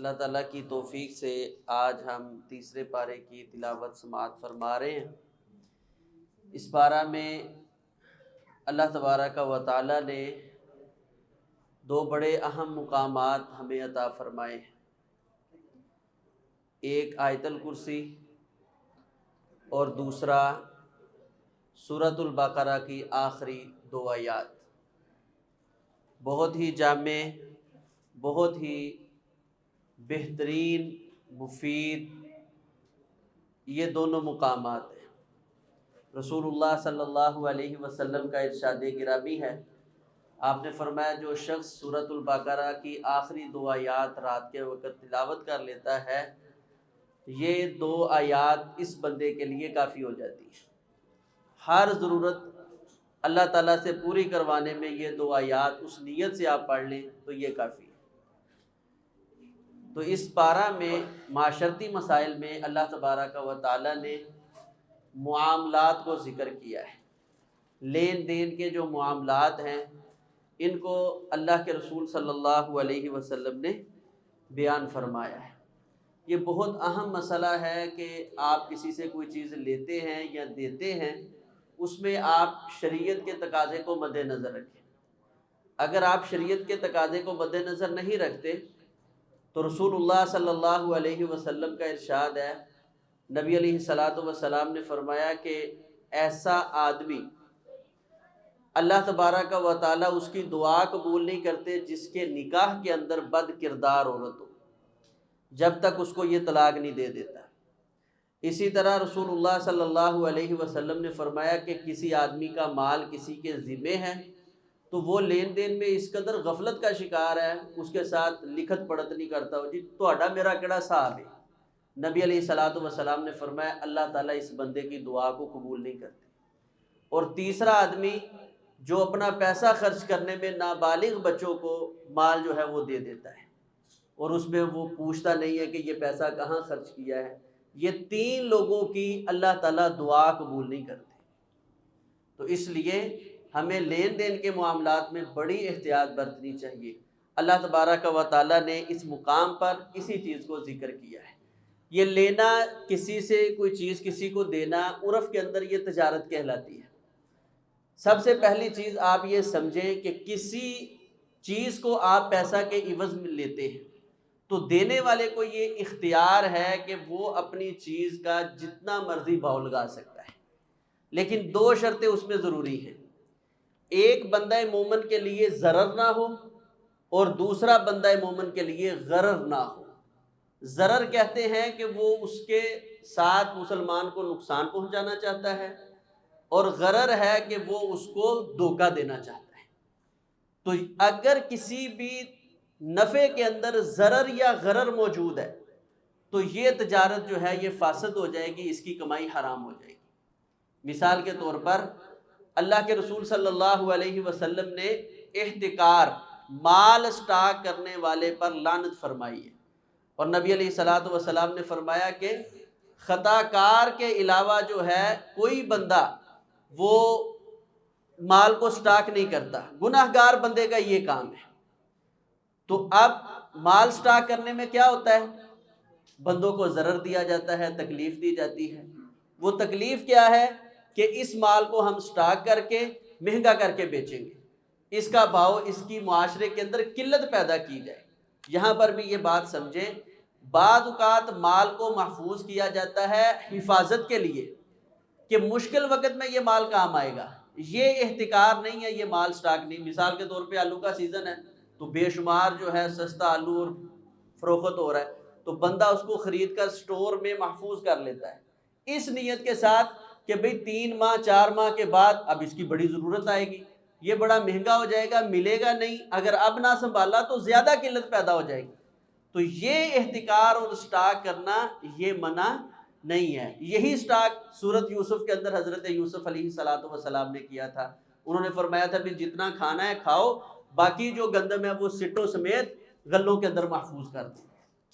اللہ تعالیٰ کی توفیق سے آج ہم تیسرے پارے کی تلاوت سماعت فرما رہے ہیں۔ اس پارہ میں اللہ تبارک و تعالیٰ نے دو بڑے اہم مقامات ہمیں عطا فرمائے ہیں، ایک آیت الکرسی اور دوسرا سورۃ البقرہ کی آخری دو آیات۔ بہت ہی جامع، بہت ہی بہترین، مفید یہ دونوں مقامات ہیں۔ رسول اللہ صلی اللہ علیہ وسلم کا ارشاد گرامی ہے، آپ نے فرمایا جو شخص سورۃ البقرہ کی آخری دو آیات رات کے وقت تلاوت کر لیتا ہے، یہ دو آیات اس بندے کے لیے کافی ہو جاتی ہے۔ ہر ضرورت اللہ تعالیٰ سے پوری کروانے میں یہ دو آیات اس نیت سے آپ پڑھ لیں تو یہ کافی ہے۔ تو اس پارہ میں معاشرتی مسائل میں اللہ تبارک و تعالیٰ نے معاملات کو ذکر کیا ہے۔ لین دین کے جو معاملات ہیں ان کو اللہ کے رسول صلی اللہ علیہ وسلم نے بیان فرمایا ہے۔ یہ بہت اہم مسئلہ ہے کہ آپ کسی سے کوئی چیز لیتے ہیں یا دیتے ہیں، اس میں آپ شریعت کے تقاضے کو مد نظر رکھیں۔ اگر آپ شریعت کے تقاضے کو مد نظر نہیں رکھتے تو رسول اللہ صلی اللہ علیہ وسلم کا ارشاد ہے، نبی علیہ السلام نے فرمایا کہ ایسا آدمی اللہ تبارک و تعالیٰ اس کی دعا قبول نہیں کرتے جس کے نکاح کے اندر بد کردار عورت ہو، جب تک اس کو یہ طلاق نہیں دے دیتا۔ اسی طرح رسول اللہ صلی اللہ علیہ وسلم نے فرمایا کہ کسی آدمی کا مال کسی کے ذمے ہے تو وہ لین دین میں اس قدر غفلت کا شکار ہے، اس کے ساتھ لکھت پڑھت نہیں کرتا، جی تہاڈا میرا کیڑا صاحب ہے۔ نبی علیہ السلام نے فرمایا اللہ تعالیٰ اس بندے کی دعا کو قبول نہیں کرتے۔ اور تیسرا آدمی جو اپنا پیسہ خرچ کرنے میں نابالغ بچوں کو مال جو ہے وہ دے دیتا ہے اور اس میں وہ پوچھتا نہیں ہے کہ یہ پیسہ کہاں خرچ کیا ہے، یہ تین لوگوں کی اللہ تعالیٰ دعا قبول نہیں کرتے۔ تو اس لیے ہمیں لین دین کے معاملات میں بڑی احتیاط برتنی چاہیے۔ اللہ تبارک و تعالیٰ نے اس مقام پر اسی چیز کو ذکر کیا ہے۔ یہ لینا، کسی سے کوئی چیز کسی کو دینا، عرف کے اندر یہ تجارت کہلاتی ہے۔ سب سے پہلی چیز آپ یہ سمجھیں کہ کسی چیز کو آپ پیسہ کے عوض میں لیتے ہیں تو دینے والے کو یہ اختیار ہے کہ وہ اپنی چیز کا جتنا مرضی بھاؤ لگا سکتا ہے، لیکن دو شرطیں اس میں ضروری ہیں۔ ایک بندہ مومن کے لیے ضرر نہ ہو اور دوسرا بندہ مومن کے لیے غرر نہ ہو۔ ضرر کہتے ہیں کہ وہ اس کے ساتھ مسلمان کو نقصان پہنچانا چاہتا ہے، اور غرر ہے کہ وہ اس کو دھوکہ دینا چاہتا ہے۔ تو اگر کسی بھی نفع کے اندر ضرر یا غرر موجود ہے تو یہ تجارت جو ہے یہ فاسد ہو جائے گی، اس کی کمائی حرام ہو جائے گی۔ مثال کے طور پر اللہ کے رسول صلی اللہ علیہ وسلم نے احتکار، مال سٹاک کرنے والے پر لعنت فرمائی ہے، اور نبی علیہ السلام نے فرمایا کہ خطا کار کے علاوہ جو ہے کوئی بندہ وہ مال کو سٹاک نہیں کرتا، گناہ گار بندے کا یہ کام ہے۔ تو اب مال سٹاک کرنے میں کیا ہوتا ہے؟ بندوں کو ضرر دیا جاتا ہے، تکلیف دی جاتی ہے۔ وہ تکلیف کیا ہے کہ اس مال کو ہم سٹاک کر کے مہنگا کر کے بیچیں گے، اس کا بھاؤ، اس کی معاشرے کے اندر قلت پیدا کی جائے۔ یہاں پر بھی یہ بات سمجھیں، بعض اوقات مال کو محفوظ کیا جاتا ہے حفاظت کے لیے کہ مشکل وقت میں یہ مال کام آئے گا، یہ احتکار نہیں ہے، یہ مال سٹاک نہیں۔ مثال کے طور پہ آلو کا سیزن ہے تو بے شمار جو ہے سستا آلو اور فروخت ہو رہا ہے، تو بندہ اس کو خرید کر سٹور میں محفوظ کر لیتا ہے اس نیت کے ساتھ کہ بھئی 3 ماہ 4 ماہ کے بعد اب اس کی بڑی ضرورت آئے گی، یہ بڑا مہنگا ہو جائے گا، ملے گا نہیں، اگر اب نہ سنبھالا تو زیادہ قلت پیدا ہو جائے گی۔ تو یہ احتکار اور سٹاک کرنا یہ منع نہیں ہے۔ یہی سٹاک سورۃ یوسف کے اندر حضرت یوسف علیہ السلام نے کیا تھا۔ انہوں نے فرمایا تھا بھی جتنا کھانا ہے کھاؤ، باقی جو گندم ہے وہ سٹوں سمیت غلوں کے اندر محفوظ کر دیں۔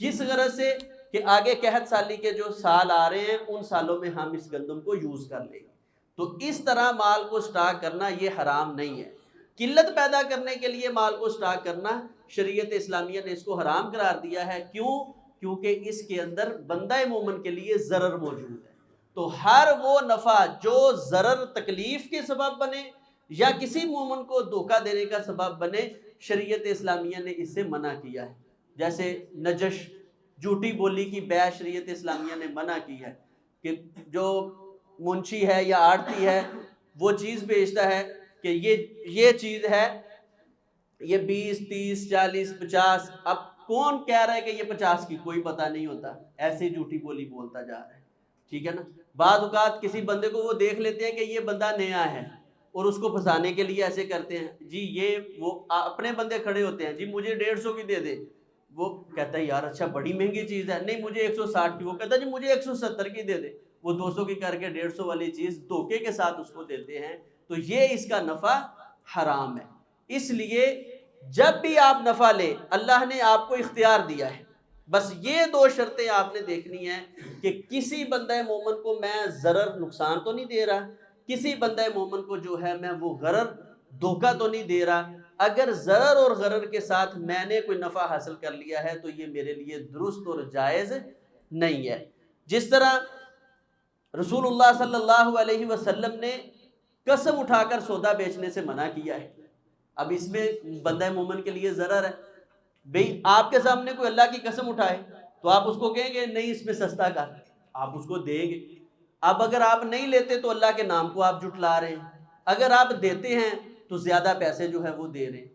کس غرض سے؟ کہ آگے قحط سالی کے جو سال آ رہے ہیں ان سالوں میں ہم اس گندم کو یوز کر لیں گے۔ تو اس طرح مال کو سٹاک کرنا یہ حرام نہیں ہے۔ قلت پیدا کرنے کے لیے مال کو سٹاک کرنا شریعت اسلامیہ نے اس کو حرام قرار دیا ہے۔ کیوں؟ کیونکہ اس کے اندر بندہ مومن کے لیے ضرر موجود ہے۔ تو ہر وہ نفع جو ضرر تکلیف کے سبب بنے یا کسی مومن کو دھوکہ دینے کا سبب بنے، شریعت اسلامیہ نے اس سے منع کیا ہے۔ جیسے نجش، جھوٹی بولی کی بیع شریعت اسلامیہ نے منع کی ہے کہ جو منشی ہے یا آڑتی ہے وہ چیز بیچتا ہے کہ یہ چیز ہے، یہ 20 30 40 50، اب کون کہہ رہا ہے کہ یہ 50 کی، کوئی پتہ نہیں ہوتا، ایسے جھوٹی بولی بولتا جا رہا ہے، ٹھیک ہے نا۔ بعض اوقات کسی بندے کو وہ دیکھ لیتے ہیں کہ یہ بندہ نیا ہے اور اس کو پھنسانے کے لیے ایسے کرتے ہیں، جی یہ وہ اپنے بندے کھڑے ہوتے ہیں، جی مجھے 150 کی دے دے، وہ کہتا ہے یار اچھا بڑی مہنگی چیز ہے، نہیں مجھے 160 کی، وہ کہتا ہے جی مجھے 170 کی دے دے، وہ 200 کی کر کے 150 والی چیز دھوکے کے ساتھ اس کو دیتے ہیں، تو یہ اس کا نفع حرام ہے۔ اس لیے جب بھی آپ نفع لیں، اللہ نے آپ کو اختیار دیا ہے، بس یہ 2 شرطیں آپ نے دیکھنی ہیں کہ کسی بندہ مومن کو میں ضرر نقصان تو نہیں دے رہا، کسی بندہ مومن کو جو ہے میں وہ غرر دھوکہ تو نہیں دے رہا۔ اگر ضرر اور غرر کے ساتھ میں نے کوئی نفع حاصل کر لیا ہے تو یہ میرے لیے درست اور جائز نہیں ہے۔ جس طرح رسول اللہ صلی اللہ علیہ وسلم نے قسم اٹھا کر سودا بیچنے سے منع کیا ہے۔ اب اس میں بندہ مومن کے لیے ضرر ہے، بھئی آپ کے سامنے کوئی اللہ کی قسم اٹھائے تو آپ اس کو کہیں گے نہیں اس میں سستا کر، آپ اس کو دیں گے۔ اب اگر آپ نہیں لیتے تو اللہ کے نام کو آپ جھٹلا رہے ہیں، اگر آپ دیتے ہیں تو زیادہ پیسے جو ہے وہ دے رہے ہیں۔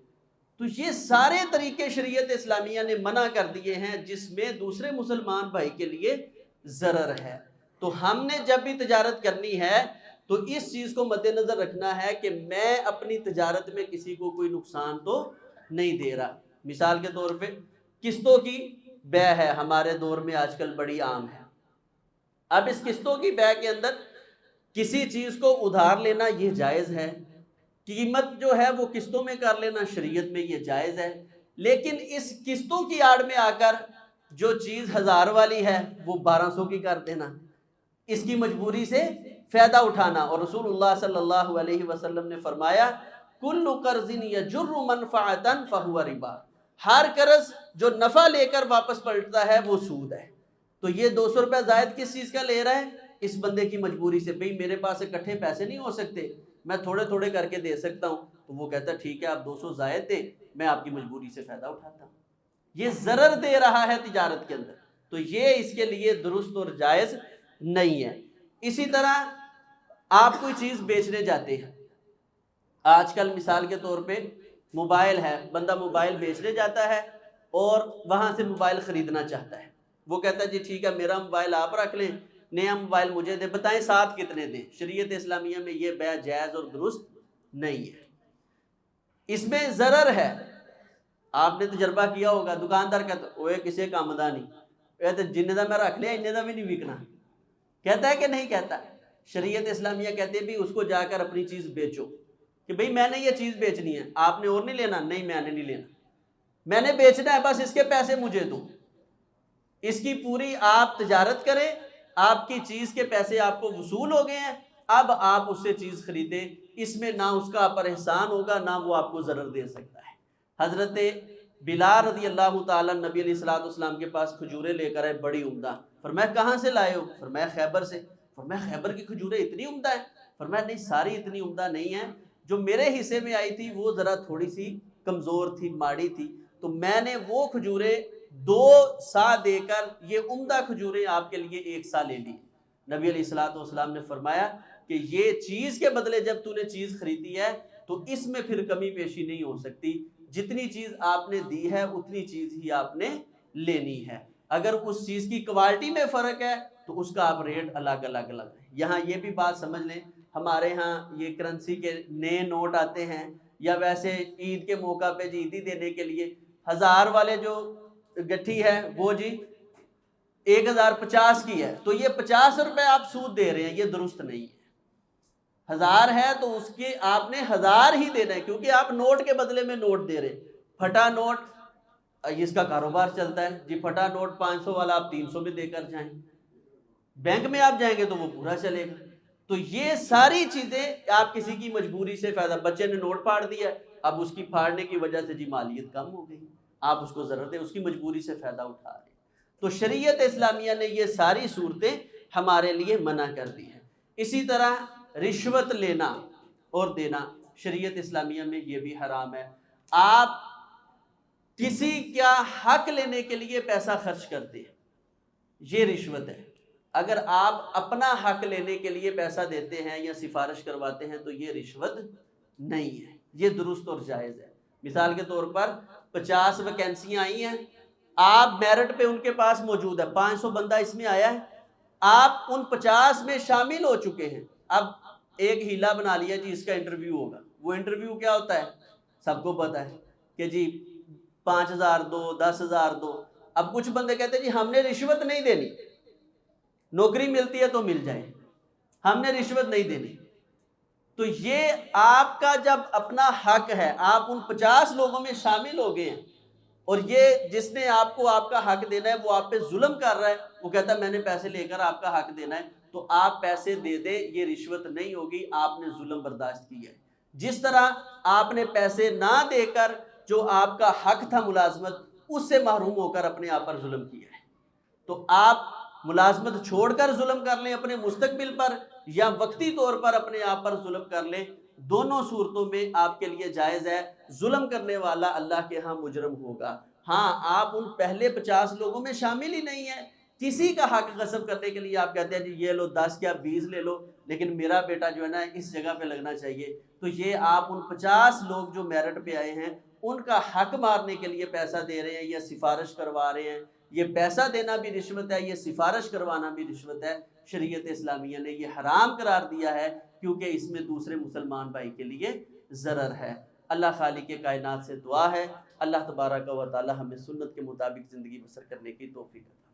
تو یہ سارے طریقے شریعت اسلامیہ نے منع کر دیے ہیں جس میں دوسرے مسلمان بھائی کے لیے ضرر ہے۔ تو ہم نے جب بھی تجارت کرنی ہے تو اس چیز کو مد نظر رکھنا ہے کہ میں اپنی تجارت میں کسی کو کوئی نقصان تو نہیں دے رہا۔ مثال کے طور پہ قسطوں کی بیع ہے، ہمارے دور میں آج کل بڑی عام ہے۔ اب اس قسطوں کی بیع کے اندر کسی چیز کو ادھار لینا یہ جائز ہے، قیمت جو ہے وہ قسطوں میں کر لینا شریعت میں یہ جائز ہے، لیکن اس قسطوں کی آڑ میں آ کر جو چیز 1000 والی ہے وہ 1200 کی کر دینا، اس کی مجبوری سے فائدہ اٹھانا۔ اور رسول اللہ صلی اللہ علیہ وسلم نے فرمایا کل قرض یجر منفعتا فہو ربا، ہر قرض جو نفع لے کر واپس پلٹتا ہے وہ سود ہے۔ تو یہ 200 روپے زائد کس چیز کا لے رہا ہے؟ اس بندے کی مجبوری سے، بھئی میرے پاس اکٹھے پیسے نہیں ہو سکتے، میں تھوڑے تھوڑے کر کے دے سکتا ہوں، تو وہ کہتا ہے ٹھیک ہے آپ 200 زائد دیں، میں آپ کی مجبوری سے فائدہ اٹھاتا ہوں۔ یہ ضرر دے رہا ہے تجارت کے اندر، تو یہ اس کے لیے درست اور جائز نہیں ہے۔ اسی طرح آپ کوئی چیز بیچنے جاتے ہیں، آج کل مثال کے طور پہ موبائل ہے، بندہ موبائل بیچنے جاتا ہے اور وہاں سے موبائل خریدنا چاہتا ہے، وہ کہتا ہے جی ٹھیک ہے میرا موبائل آپ رکھ لیں، نیا موبائل مجھے دیں، بتائیں ساتھ کتنے دیں؟ شریعت اسلامیہ میں یہ بیع جائز اور درست نہیں ہے، اس میں ضرر ہے۔ آپ نے تجربہ کیا ہوگا، دکاندار کہتا ہے اوے کسے کام دا نہیں، کہتے جنہیں دا میں رکھ لیا انہیں دا بھی نہیں وکنا، کہتا ہے کہ نہیں کہتا؟ شریعت اسلامیہ کہتے ہیں بھی اس کو جا کر اپنی چیز بیچو، کہ بھئی میں نے یہ چیز بیچنی ہے، آپ نے اور نہیں لینا؟ نہیں میں نے نہیں لینا، میں نے بیچنا ہے، بس اس کے پیسے مجھے دو، اس کی پوری آپ تجارت کریں، آپ کی چیز کے پیسے آپ کو وصول ہو گئے ہیں، اب آپ اس سے چیز خریدیں، اس میں نہ اس کا پر احسان ہوگا نہ وہ آپ کو ضرر دے سکتا ہے۔ حضرت بلال رضی اللہ تعالیٰ نبی علیہ السلام کے پاس کھجوریں لے کر آئے بڑی عمدہ، فرمایا کہاں سے لائے ہو؟ فرمایا خیبر سے۔ فرمایا خیبر کی کھجوریں اتنی عمدہ ہیں؟ فرمایا نہیں ساری اتنی عمدہ نہیں ہیں، جو میرے حصے میں آئی تھی وہ ذرا تھوڑی سی کمزور تھی، ماڑی تھی، تو میں نے وہ کھجوریں 2 سا دے کر یہ عمدہ کھجوریں آپ کے لیے 1 سا لے لی۔ نبی علیہ السلام نے فرمایا کہ یہ چیز کے بدلے جب تو نے چیز خریدی ہے تو اس میں پھر کمی پیشی نہیں ہو سکتی، جتنی چیز آپ نے دی ہے اتنی چیز ہی آپ نے لینی ہے، اگر اس چیز کی کوالٹی میں فرق ہے تو اس کا آپ ریٹ الگ الگ ہے۔ یہاں یہ بھی بات سمجھ لیں، ہمارے ہاں یہ کرنسی کے نئے نوٹ آتے ہیں یا ویسے عید کے موقع پہ عیدی دینے کے لیے 1000 والے جو گٹھی ہے وہ جی 1050 کی ہے، تو یہ 50 روپے آپ سود دے رہے ہیں، یہ درست نہیں ہے۔ 1000 ہے تو اس کے آپ نے 1000 ہی دینا ہے، کیونکہ آپ نوٹ کے بدلے میں نوٹ دے رہے ہیں۔ پھٹا نوٹ اس کا کاروبار چلتا ہے جی، پھٹا نوٹ 500 والا آپ 300 میں دے کر جائیں، بینک میں آپ جائیں گے تو وہ پورا چلے گا۔ تو یہ ساری چیزیں آپ کسی کی مجبوری سے فائدہ، بچے نے نوٹ پھاڑ دیا اب اس کی پھاڑنے کی وجہ سے جی مالیت کم ہو گئی، آپ اس کو ضرر دیں، اس کی مجبوری سے فائدہ اٹھا رہے ہیں۔ تو شریعت اسلامیہ نے یہ ساری صورتیں ہمارے لیے منع کر دی ہیں۔ اسی طرح رشوت لینا اور دینا شریعت اسلامیہ میں یہ بھی حرام ہے۔ آپ کسی کا حق لینے کے لیے پیسہ خرچ کرتے ہیں، یہ رشوت ہے۔ اگر آپ اپنا حق لینے کے لیے پیسہ دیتے ہیں یا سفارش کرواتے ہیں تو یہ رشوت نہیں ہے، یہ درست اور جائز ہے۔ مثال کے طور پر 50 ویکینسیاں آئی ہیں، آپ میرٹ پہ ان کے پاس موجود ہے، 500 بندہ اس میں آیا ہے، آپ ان 50 میں شامل ہو چکے ہیں۔ اب ایک ہیلا بنا لیا جی اس کا انٹرویو ہوگا، وہ انٹرویو کیا ہوتا ہے سب کو پتا ہے کہ جی 5,000 دو، 10,000 دو۔ اب کچھ بندے کہتے ہیں جی ہم نے رشوت نہیں دینی، نوکری ملتی ہے تو مل جائے، ہم نے رشوت نہیں دینی۔ تو یہ آپ کا جب اپنا حق ہے، آپ ان 50 لوگوں میں شامل ہو گئے ہیں، اور یہ جس نے آپ کو آپ کا حق دینا ہے وہ آپ پہ ظلم کر رہا ہے، وہ کہتا ہے میں نے پیسے لے کر آپ کا حق دینا ہے، تو آپ پیسے دے دیں، یہ رشوت نہیں ہوگی، آپ نے ظلم برداشت کیا ہے۔ جس طرح آپ نے پیسے نہ دے کر جو آپ کا حق تھا ملازمت، اس سے محروم ہو کر اپنے آپ پر ظلم کیا ہے۔ تو آپ ملازمت چھوڑ کر ظلم کر لیں اپنے مستقبل پر، یا وقتی طور پر اپنے آپ پر ظلم کر لیں، دونوں صورتوں میں آپ کے لیے جائز ہے۔ ظلم کرنے والا اللہ کے ہاں مجرم ہوگا۔ ہاں آپ ان پہلے 50 لوگوں میں شامل ہی نہیں ہیں، کسی کا حق غصب کرنے کے لیے آپ کہتے ہیں جی یہ لو 10 یا 20 لے لو، لیکن میرا بیٹا جو ہے نا اس جگہ پہ لگنا چاہیے، تو یہ آپ ان 50 لوگ جو میرٹ پہ آئے ہیں ان کا حق مارنے کے لیے پیسہ دے رہے ہیں یا سفارش کروا رہے ہیں۔ یہ پیسہ دینا بھی رشوت ہے، یہ سفارش کروانا بھی رشوت ہے۔ شریعت اسلامیہ نے یہ حرام قرار دیا ہے کیونکہ اس میں دوسرے مسلمان بھائی کے لیے ضرر ہے۔ اللہ خالق کائنات سے دعا ہے اللہ تبارک و تعالی ہمیں سنت کے مطابق زندگی بسر کرنے کی توفیق عطا